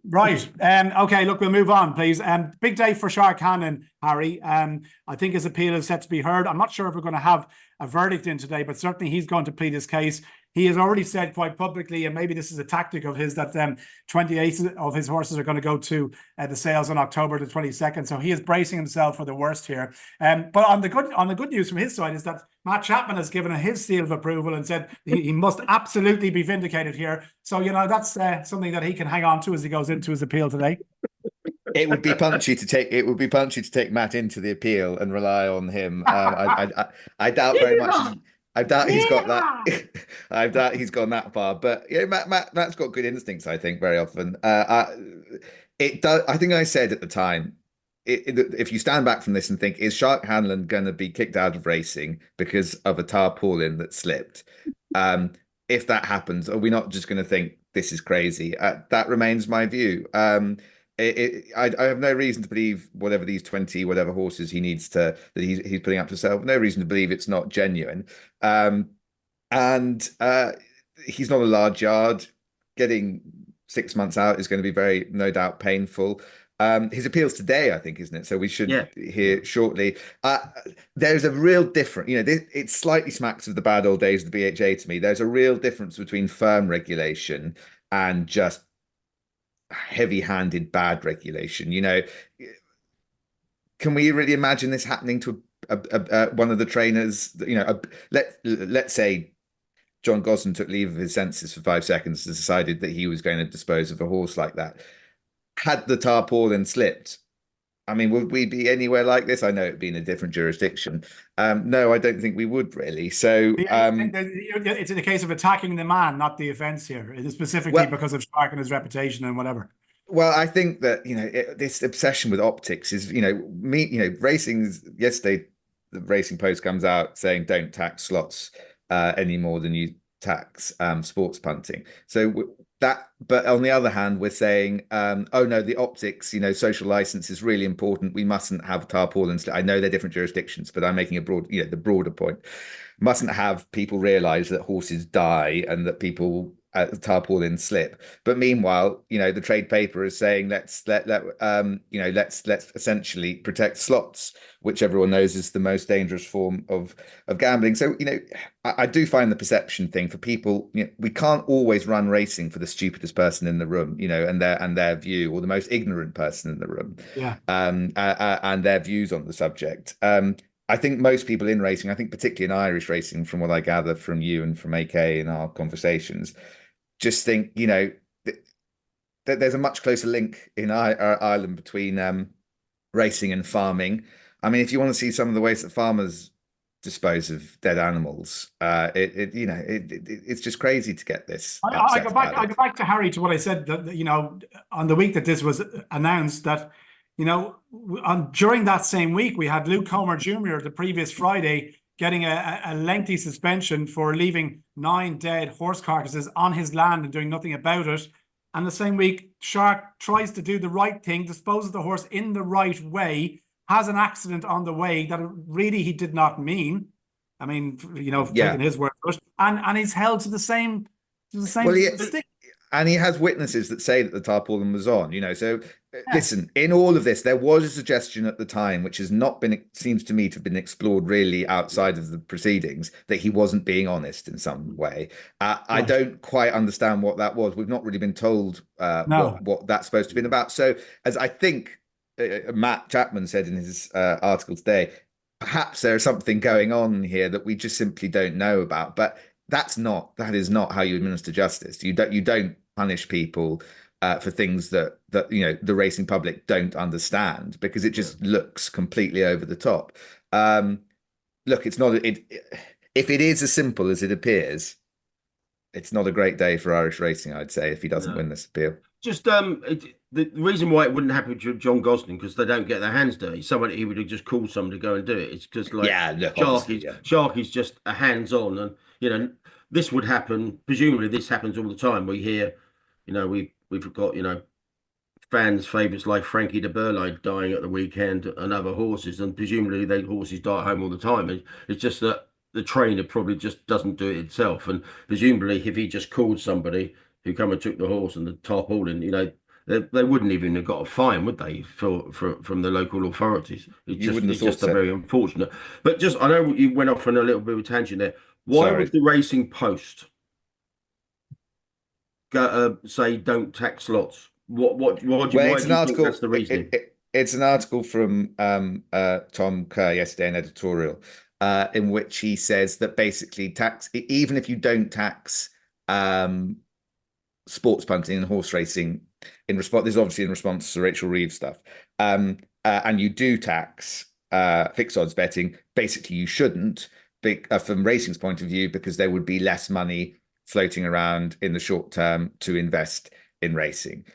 Right. Okay, look, we'll move on, please. Big day for Shark Hannon, Harry. I think his appeal is set to be heard. I'm not sure if we're going to have a verdict in today, but certainly he's going to plead his case. He has already said quite publicly, and maybe this is a tactic of his, that 28 of his horses are going to go to the sales on October the 22nd. So he is bracing himself for the worst here. But on the good news from his side is that Matt Chapman has given his seal of approval and said he must absolutely be vindicated here. So, that's something that he can hang on to as he goes into his appeal today. It would be punchy to take Matt into the appeal and rely on him. I doubt very much. I doubt he's got that. I doubt he's gone that far. But Matt's got good instincts, I think, very often. It does. I think I said at the time, if you stand back from this and think, is Shark Hanlon going to be kicked out of racing because of a tarpaulin that slipped? If that happens, are we not just going to think this is crazy? That remains my view. I have no reason to believe whatever these 20 horses he needs that he's putting up for sale. No reason to believe it's not genuine. And he's not a large yard. Getting 6 months out is going to be no doubt painful. His appeals today, I think, isn't it? So we should hear shortly. There's a real difference. It slightly smacks of the bad old days of the BHA to me. There's a real difference between firm regulation and just heavy-handed bad regulation. Can we really imagine this happening to one of the trainers? Let's say John Gosden took leave of his senses for 5 seconds and decided that he was going to dispose of a horse like that. Had the tarpaulin slipped, I mean, would we be anywhere like this? I know it'd be in a different jurisdiction. No, I don't think we would really. So it's in the case of attacking the man, not the offence here, specifically because of Shark and his reputation and whatever. Well, I think that this obsession with optics is racing. Yesterday, the Racing Post comes out saying don't tax slots any more than you tax sports punting. So but on the other hand, we're saying, oh no, the optics, social license is really important. We mustn't have tarpaulin. I know they're different jurisdictions, but I'm making the broader point. Mustn't have people realize that horses die and that people tarpaulin slip. But meanwhile, the trade paper is saying let's essentially protect slots, which everyone knows is the most dangerous form of gambling. So I do find the perception thing for people. We can't always run racing for the stupidest person in the room, and their view, or the most ignorant person in the room, and their views on the subject. I think most people in racing, I think particularly in Irish racing, from what I gather from you and from AK in our conversations, just think, that there's a much closer link in Ireland between racing and farming. I mean, if you want to see some of the ways that farmers dispose of dead animals, it's just crazy to get this. I go back to Harry, to what I said, that on the week that this was announced, that during that same week we had Luke Comer Jr. the previous Friday getting a lengthy suspension for leaving 9 dead horse carcasses on his land and doing nothing about it. And the same week, Shark tries to do the right thing, disposes the horse in the right way, has an accident on the way that really he did not mean. I mean, taking his word for it, and he's held to the same stick. And he has witnesses that say that the tarpaulin was on, So listen, in all of this, there was a suggestion at the time, which has not been, seems to me to have been explored really outside of the proceedings, that he wasn't being honest in some way. I don't quite understand what that was. We've not really been told what that's supposed to have been about. So, as I think Matt Chapman said in his article today, perhaps there is something going on here that we just simply don't know about. But that is not how you administer justice. You don't punish people for things that the racing public don't understand, because it just looks completely over the top. Look, it's not if it is as simple as it appears, it's not a great day for Irish racing, I'd say, if he doesn't win this appeal. Just the reason why it wouldn't happen to John Gosling, because they don't get their hands dirty. He would have just called somebody to go and do it. It's because Sharky's just a hands-on, and this would happen. Presumably, this happens all the time. We hear, we've got fans' favourites like Frankie de Burley dying at the weekend and other horses, and presumably they horses die at home all the time. It's just that the trainer probably just doesn't do it itself, and presumably if he just called somebody who come and took the horse and the tarpaulin, they wouldn't even have got a fine, would they, from the local authorities? It's just very unfortunate. But I know you went off on a little bit of a tangent there. Why would the Racing Post say don't tax slots? Why do you think that's the reason? It's an article from Tom Kerr yesterday, an editorial, in which he says that basically even if you don't tax sports punting and horse racing, this is obviously in response to Rachel Reeves stuff, and you do tax fixed odds betting, basically you shouldn't, from racing's point of view, because there would be less money floating around in the short term to invest in racing.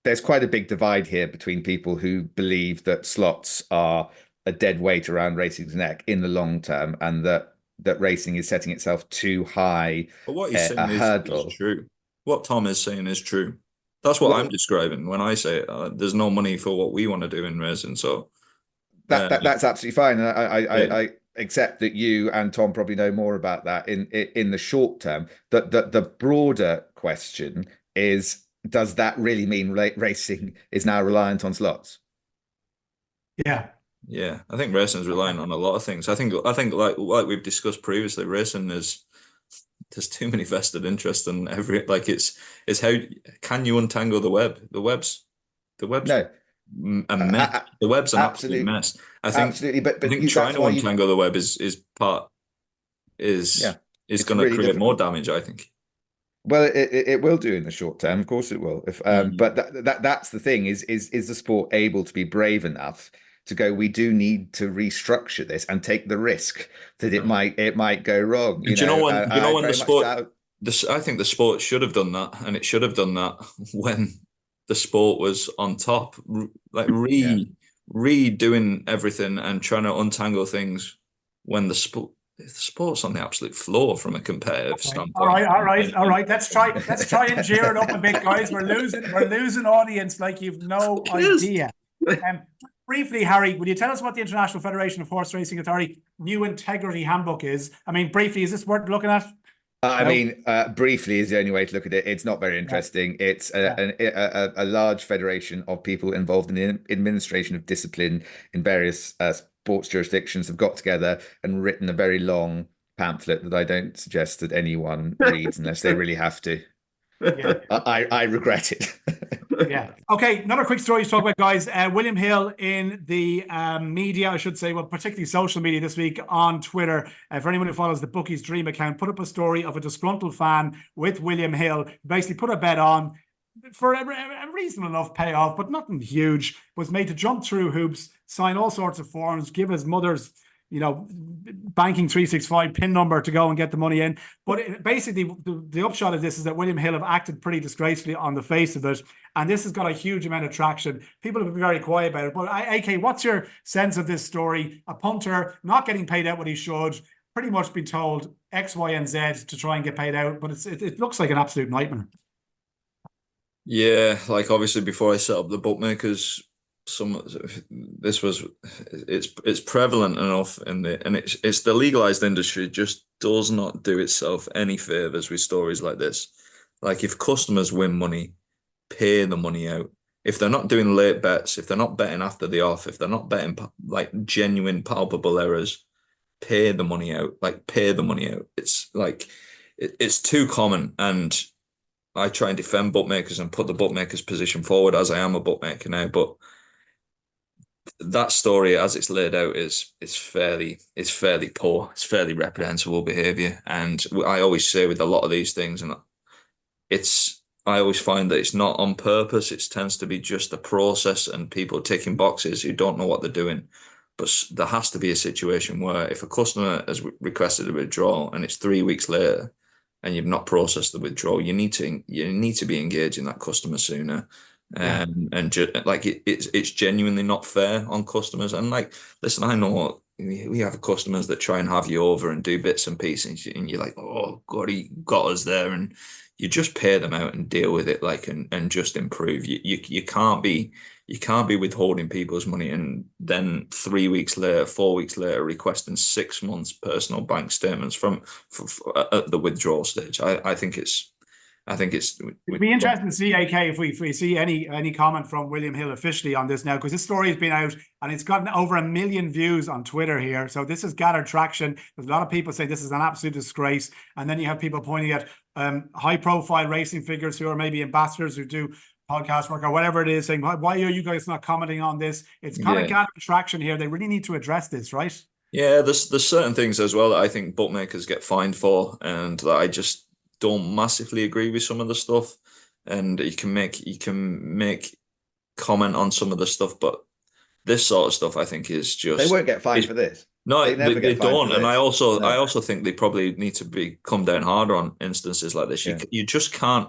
There's quite a big divide here between people who believe that slots are a dead weight around racing's neck in the long term, and that racing is setting itself too high but what he's saying is true. What Tom is saying is true. That's what I'm describing when I say there's no money for what we want to do in racing. So that's absolutely fine. I accept that you and Tom probably know more about that in the short term. The broader question is, does that really mean racing is now reliant on slots? Yeah, I think racing is relying on a lot of things. I think like we've discussed previously, racing there's too many vested interests, and it's how can you untangle the web? The web's no. A mess. The web's an absolute mess. I think absolutely, but I think trying to untangle the web is going to really create more damage, I think. Well, it will do in the short term, of course it will. But that's the thing: is the sport able to be brave enough to go, we do need to restructure this and take the risk that it might go wrong. Do you know when the sport? I think the sport should have done that, and it should have done that when the sport was on top, like redoing everything and trying to untangle things when the sport. the sport's on the absolute floor from a competitive standpoint. All right. Let's try and gear it up a bit, guys. We're losing audience like you've no idea. Briefly, Harry, would you tell us what the International Federation of Horse Racing Authority new integrity handbook is? I mean, briefly, is this worth looking at? I mean, briefly is the only way to look at it. It's not very interesting. Yeah. It's a large federation of people involved in the administration of discipline in various sports jurisdictions have got together and written a very long pamphlet that I don't suggest that anyone reads unless they really have to. Yeah. I regret it. Yeah. Okay. Another quick story to talk about, guys. William Hill in the media, I should say, well, particularly social media this week on Twitter. For anyone who follows the Bookies Dream account, put up a story of a disgruntled fan with William Hill. Basically, put a bet on for a reasonable enough payoff, but nothing huge. Was made to jump through hoops, sign all sorts of forms, give his mother's banking 365 PIN number to go and get the money in. But basically, the upshot of this is that William Hill have acted pretty disgracefully on the face of it. And this has got a huge amount of traction. People have been very quiet about it. But AK, what's your sense of this story? A punter not getting paid out what he should, pretty much been told X, Y, and Z to try and get paid out. But it looks like an absolute nightmare. Yeah, like obviously before I set up the Bookmakers, it's prevalent enough and it's the legalized industry just does not do itself any favors with stories like this. Like if customers win money, pay the money out. If they're not doing late bets, if they're not betting after the off, if they're not betting like genuine palpable errors, pay the money out. Like pay the money out. It's like it's too common, and I try and defend bookmakers and put the bookmakers position forward as I am a bookmaker now, but that story as it's laid out is fairly poor. It's fairly reprehensible behavior. And I always say with a lot of these things, and I always find that it's not on purpose. It tends to be just a process and people ticking boxes who don't know what they're doing. But there has to be a situation where if a customer has requested a withdrawal and it's 3 weeks later and you've not processed the withdrawal, you need to be engaging that customer sooner. Yeah. It's genuinely not fair on customers. And like, listen, I know we have customers that try and have you over and do bits and pieces, and you're like, oh God, he got us there, and you just pay them out and deal with it, like, and just improve. You can't be withholding people's money and then 3 weeks later, 4 weeks later, requesting 6 months personal bank statements from at the withdrawal stage. I think it's. It'd be interesting to see, AK, if we see any comment from William Hill officially on this now, because this story has been out and it's gotten over 1 million views on Twitter here. So this has gathered traction. There's a lot of people saying this is an absolute disgrace. And then you have people pointing at high-profile racing figures who are maybe ambassadors who do podcast work or whatever it is, saying, why are you guys not commenting on this? It's kind of gathered traction here. They really need to address this, right? Yeah, there's certain things as well that I think bookmakers get fined for, and that I just don't massively agree with some of the stuff. And you can make comment on some of the stuff, but this sort of stuff I think is just, they won't get fined for this. No, they don't. And I also think they probably need to come down harder on instances like this. You just can't,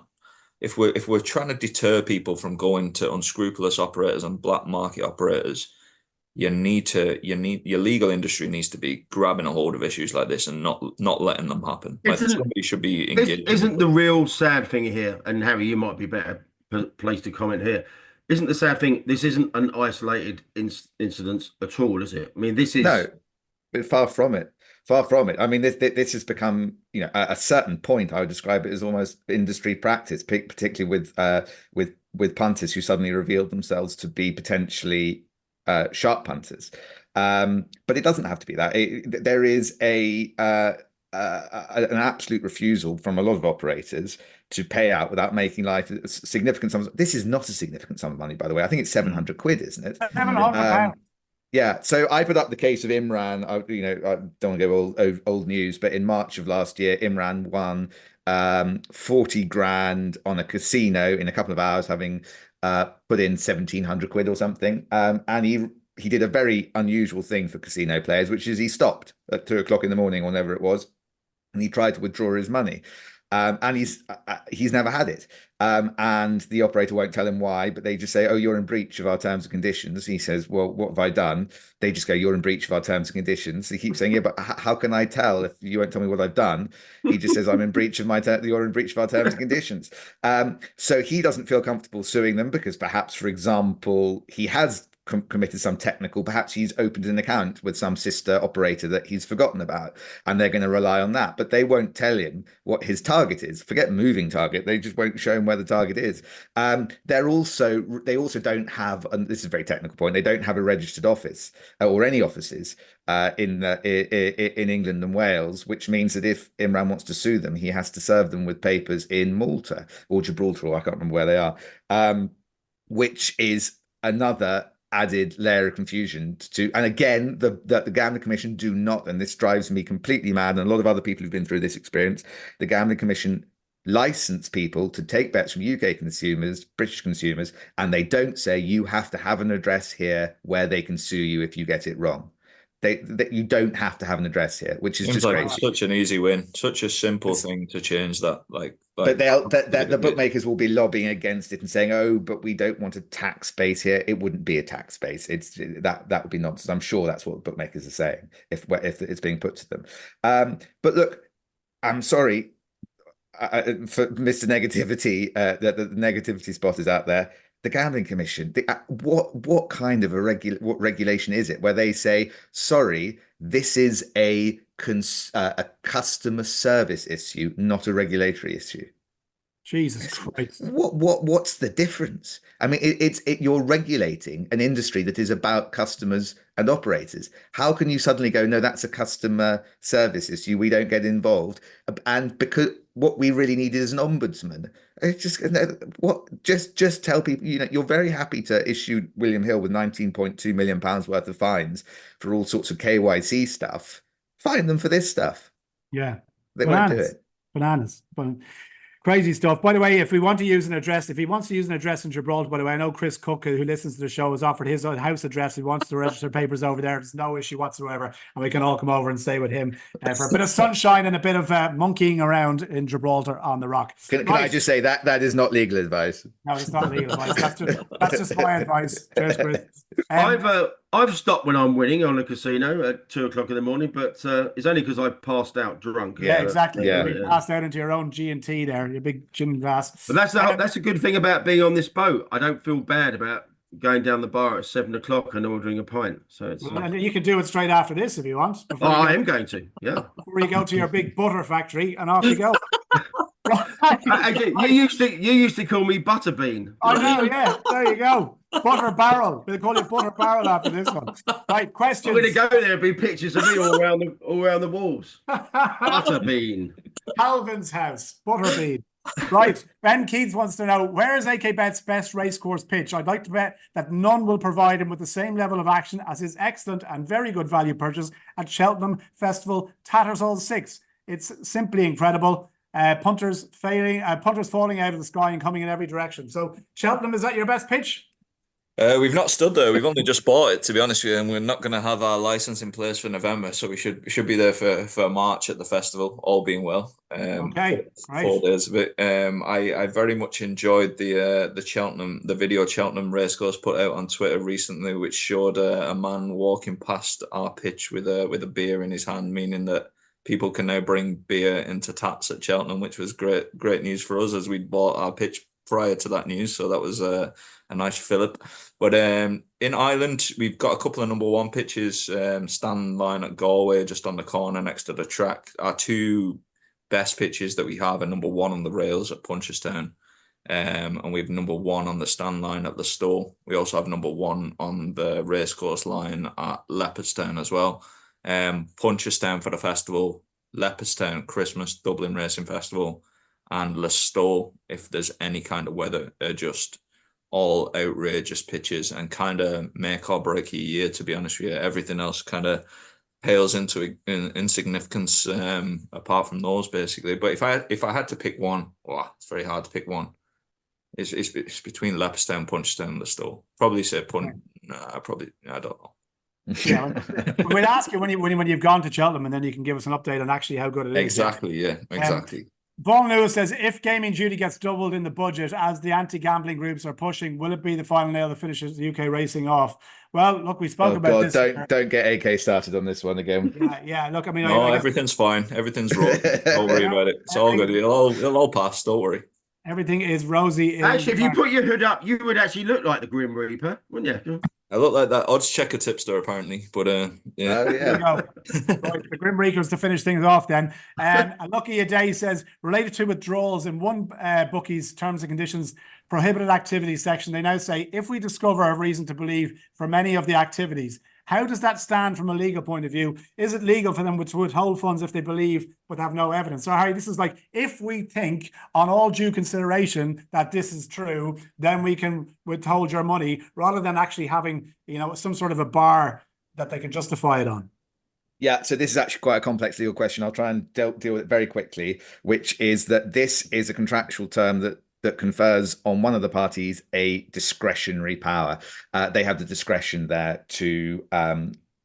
if we're trying to deter people from going to unscrupulous operators and black market operators, your legal industry needs to be grabbing a hold of issues like this and not letting them happen. Like somebody should be engaged. Isn't the real sad thing here, and Harry, you might be better placed to comment here. Isn't the sad thing? This isn't an isolated incident at all, is it? I mean, this is far from it. Far from it. I mean, this has become, at a certain point, I would describe it as almost industry practice, particularly with punters who suddenly revealed themselves to be potentially sharp punters, but it doesn't have to be that. There is an absolute refusal from a lot of operators to pay out without making life significant sums. This is not a significant sum of money, by the way. I think it's 700 quid, isn't it? 700 yeah. So I put up the case of Imran. I don't want to go old news, but in March of last year, Imran won 40 grand on a casino in a couple of hours, having put in 1,700 quid or something. And he did a very unusual thing for casino players, which is he stopped at 2 o'clock in the morning, or whenever it was, and he tried to withdraw his money. And he's never had it. And the operator won't tell him why, but they just say, "Oh, you're in breach of our terms and conditions." He says, "Well, what have I done?" They just go, "You're in breach of our terms and conditions." He keeps saying, "Yeah, but how can I tell if you won't tell me what I've done?" He just says, "I'm in breach of you're in breach of our terms and conditions." So he doesn't feel comfortable suing them because perhaps, for example, he has committed some technical, perhaps he's opened an account with some sister operator that he's forgotten about, and they're going to rely on that, but they won't tell him what his target is. Forget moving target, they just won't show him where the target is. They also don't have, and this is a very technical point, they don't have a registered office or any offices in England and Wales, which means that if Imran wants to sue them, he has to serve them with papers in Malta or Gibraltar, or I can't remember where they are, which is another added layer of confusion to, and again, the Gambling Commission do not, and this drives me completely mad, and a lot of other people who've been through this experience, the Gambling Commission license people to take bets from UK consumers, British consumers, and they don't say you have to have an address here where they can sue you if you get it wrong. You don't have to have an address here, which is Seems just like crazy. Such an easy win, such a simple thing to change that. But the bookmakers will be lobbying against it and saying, "Oh, but we don't want a tax base here." It wouldn't be a tax base. That would be nonsense. I'm sure that's what bookmakers are saying if it's being put to them. But look, I'm sorry for Mr. Negativity. The negativity spot is out there. The Gambling Commission, what kind of what regulation is it where they say, "Sorry, this is a customer service issue, not a regulatory issue"? Jesus Christ! What's the difference? I mean, you're regulating an industry that is about customers and operators. How can you suddenly go, "No, that's a customer service issue, we don't get involved"? And because what we really need is an ombudsman. It's just tell people, you're very happy to issue William Hill with £19.2 million worth of fines for all sorts of KYC stuff. Fine them for this stuff. Yeah, they won't do it. Bananas. Crazy stuff. By the way, if he wants to use an address in Gibraltar, by the way, I know Chris Cook, who listens to the show, has offered his house address. He wants to register papers over there. There's no issue whatsoever. And we can all come over and stay with him for a bit of sunshine and a bit of monkeying around in Gibraltar on the rock. Can I just say that is not legal advice? No, it's not legal advice. That's just my advice. Cheers, Chris. I've stopped when I'm winning on a casino at 2:00 in the morning, but it's only because I passed out drunk. Yeah, exactly. You passed out into your own G&T there, your big gin glass. But that's a good thing about being on this boat. I don't feel bad about going down the bar at 7:00 and ordering a pint. So it's and you can do it straight after this if you want. I am going to. Yeah. Before you go to your big butter factory, and off you go. You used to call me Butterbean. I know, yeah. There you go. Butter Barrel. They'll call you Butter Barrel after this one. Right, questions. I'm going to go there and be pictures of me all around the walls. Butterbean. Calvin's house. Butterbean. Right. Ben Keats wants to know, where is AK Bet's best racecourse pitch? I'd like to bet that none will provide him with the same level of action as his excellent and very good value purchase at Cheltenham Festival Tattersall 6. It's simply incredible. Punters falling out of the sky and coming in every direction. So Cheltenham, is that your best pitch? We've not stood there. We've only just bought it, to be honest with you, and we're not going to have our license in place for November, so we should be there for March at the festival, all being well. Okay, right. 4 days of it. I very much enjoyed the Cheltenham, the video Cheltenham Racecourse put out on Twitter recently, which showed a man walking past our pitch with a beer in his hand, meaning that people can now bring beer into Tats at Cheltenham, which was great news for us as we'd bought our pitch prior to that news. So that was a nice fillip. But in Ireland, we've got a couple of number one pitches. Stand Line at Galway, just on the corner next to the track. Our two best pitches that we have are number one on the rails at Punchestown. And we have number one on the stand line at the Stowe. We also have number one on the racecourse line at Leopardstown as well. Punchestown for the festival, Leopardstown Christmas Dublin Racing Festival, and Listowel, if there's any kind of weather, are just all outrageous pitches and kind of make or break a year, to be honest with you. Everything else kind of pales into insignificance apart from those, basically. But if I had to pick one, it's very hard to pick one. It's between Leopardstown, Punchestown, and Listowel. Probably say I don't know. Yeah, we'll ask you when you've gone to Cheltenham, and then you can give us an update on actually how good it is. Exactly, yeah, exactly. Vaughan Lewis says, if gaming duty gets doubled in the budget as the anti-gambling groups are pushing, will it be the final nail that finishes the UK racing off? Well, look, we spoke about this. Don't get AK started on this one again. Yeah. Look, I mean, no, everything's fine. Everything's wrong. Don't worry about it. It's all good. It'll all pass. Don't worry. Everything is rosy. Actually, if you put your hood up, you would actually look like the Grim Reaper, wouldn't you? I look like that odds checker tipster, apparently. But yeah. Oh, yeah. Right, the Grim Reapers to finish things off then. A Lucky A Day says, related to withdrawals in one bookie's terms and conditions prohibited activities section, they now say, if we discover a reason to believe from any of the activities, how does that stand from a legal point of view? Is it legal for them to withhold funds if they believe but have no evidence? So, Harry, this is like, if we think on all due consideration that this is true, then we can withhold your money rather than actually having, some sort of a bar that they can justify it on. Yeah, so this is actually quite a complex legal question. I'll try and deal with it very quickly, which is that this is a contractual term that confers on one of the parties a discretionary power. They have the discretion there to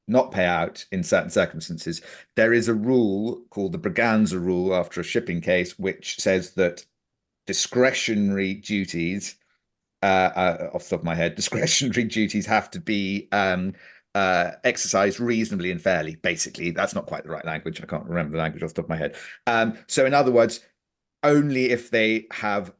not pay out in certain circumstances. There is a rule called the Braganza rule after a shipping case, which says that discretionary duties, off the top of my head, discretionary duties have to be exercised reasonably and fairly. Basically, that's not quite the right language. I can't remember the language off the top of my head. So in other words, only if they have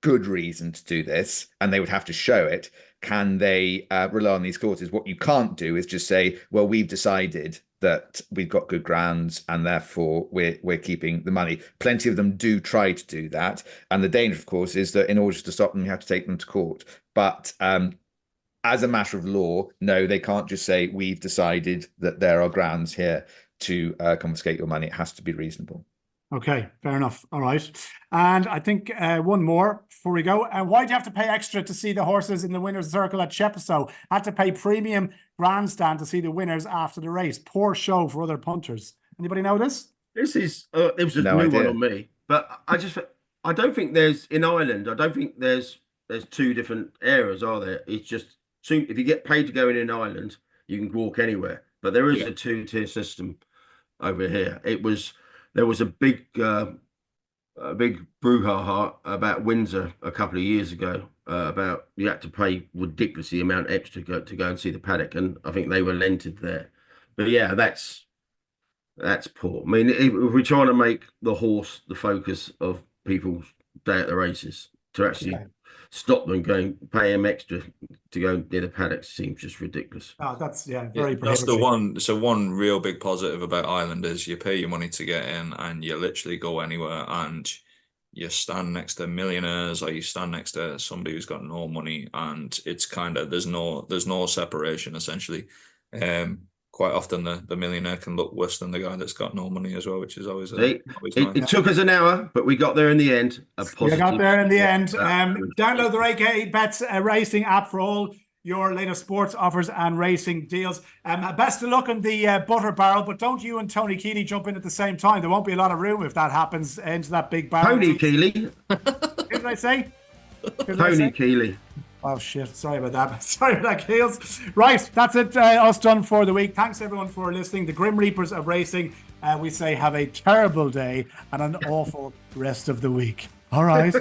good reason to do this, and they would have to show it, can they rely on these clauses. What you can't do is just say, well, we've decided that we've got good grounds and therefore we're keeping the money. Plenty of them do try to do that, and the danger, of course, is that in order to stop them, you have to take them to court. But as a matter of law, no, they can't just say, we've decided that there are grounds here to confiscate your money. It has to be reasonable. Okay, fair enough. All right. And I think one more before we go. Why do you have to pay extra to see the horses in the winner's circle at Chepstow? Had to pay premium grandstand to see the winners after the race. Poor show for other punters. Anybody know this? This is it was a new one on me. But I don't think there's in Ireland. I don't think there's two different areas, are there? It's just if you get paid to go in Ireland, you can walk anywhere. But there is a two-tier system over here. There was a big brouhaha about Windsor a couple of years ago about you had to pay ridiculously amount extra to go and see the paddock, and I think they relented there. But yeah, that's poor. I mean, if we're trying to make the horse the focus of people's day at the races, to actually stop them pay them extra to go near the paddock seems just ridiculous. Oh, that's very. That's the one. So one real big positive about Ireland is you pay your money to get in, and you literally go anywhere, and you stand next to millionaires, or you stand next to somebody who's got no money, and it's kind of there's no separation essentially. Quite often the millionaire can look worse than the guy that's got no money as well, which is always nice. It took us an hour, but we got there in the end. We got there in the end. Download the AK Bets racing app for all your latest sports offers and racing deals. Best of luck on the butter barrel, but don't you and Tony Keeley jump in at the same time. There won't be a lot of room if that happens into that big barrel. Tony Keeley. Who did I say? Tony Keeley. Oh shit, sorry about that. Sorry about that, Keels. Right, that's it. Us done for the week. Thanks everyone for listening. The Grim Reapers of Racing. We say have a terrible day and an awful rest of the week. All right.